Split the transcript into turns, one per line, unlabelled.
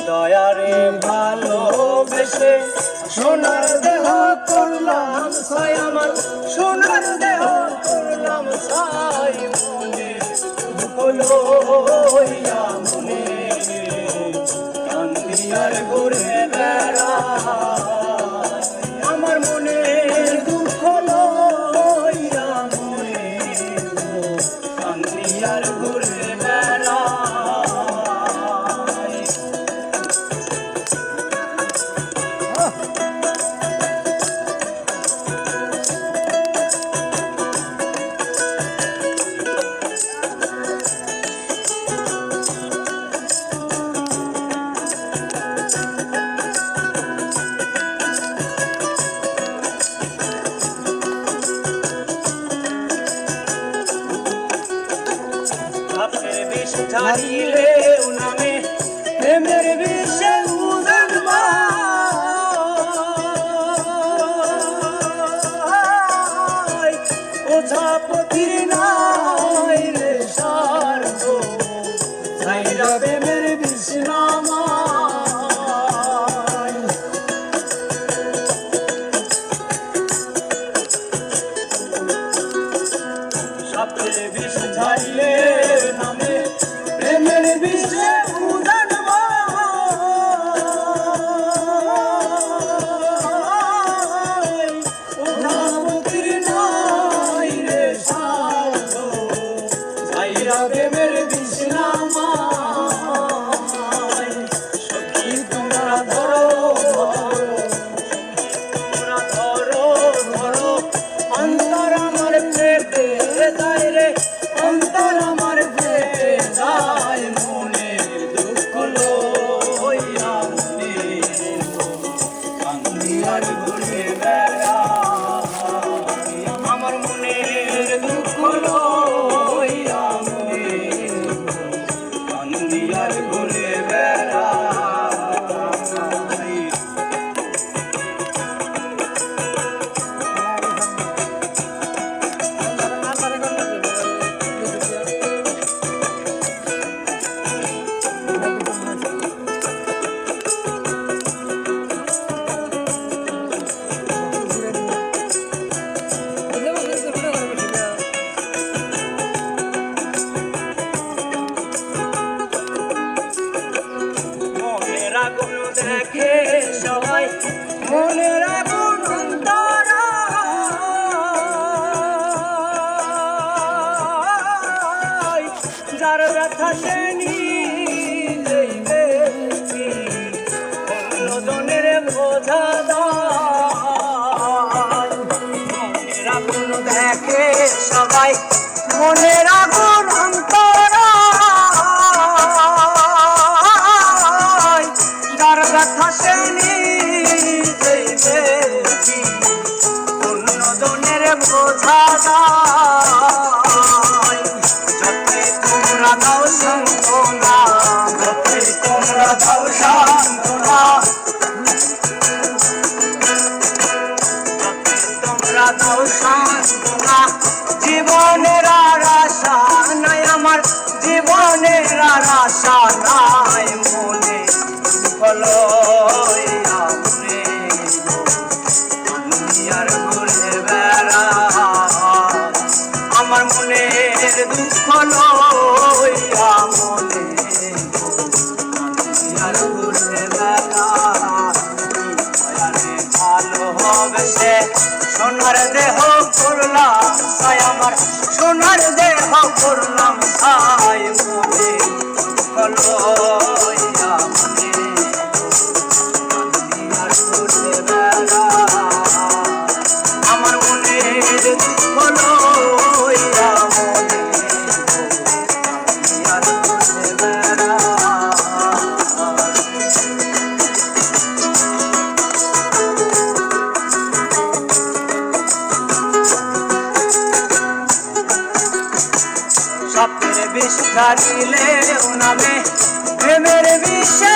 দয়ারে ভালোবেসে সোনার দেহ করলাম ছাই আমার সোনার দেহ করলাম ছাই মনে হলো ইয়া মনে কান্দি আর ঘুরে বেড়া আমার মনে দুঃখ লইয়া মনে কান্দি আর ঘুরে বেড়া ছাড়িলে নামে প্রেমের বিষে উদান ওঝা পথির নাই রে সার্থ ছাইরা প্রেমের বিষ্ণামা সাপের বিষ ছাড়িলে নামে প্রেমের বিষে উদান ওধাপতির নাই রে সাধ ছাইরা প্রেমের বিষ্ণামায় সখী তোমরা ধরো ধরো অন্তর আমার পেটে যায় রে অন্তর আমার পেটে যায় মনে দুঃখ লইয়া মনে কান্দি আর ঘুরে বেড়া আমার মনের দুঃখ লইয়া মনে কান্দি আর ঘুরে বেড়া দেখে সবাই মনের আগুন অন্তরা যার ব্যথা সে নিজে অন্যজনের বোঝা দায় মনের আগুন দেখে সবাই মনের আগুন অন্তরা ব্যথা সে নিজেই দেখি অন্যজনের বোঝা যায় যতই তোমরা দাও সান্ত্বনা যতই তোমরা দাও সান্ত্বনা যতই তোমরা দাও সান্ত্বনা জীবনের আর আশা নাই আমার জীবনের আর আশা নাই মনে লইয়া মনে কান্দি আর ঘুরে বেড়া আমার মনের দুঃখ লইয়া মনে কান্দি আর ঘুরে বেড়া ভালোবেসে সোনার দেহ করলাম ছাই আমার সোনার দেহ করলাম ছাই মনে দুঃখ লইয়া মনে আমার মনের দুঃখ লইয়া মনে আর ঘুরে বেড়া সাপের বিষ ছাড়িলে নামে প্রেমের বিষে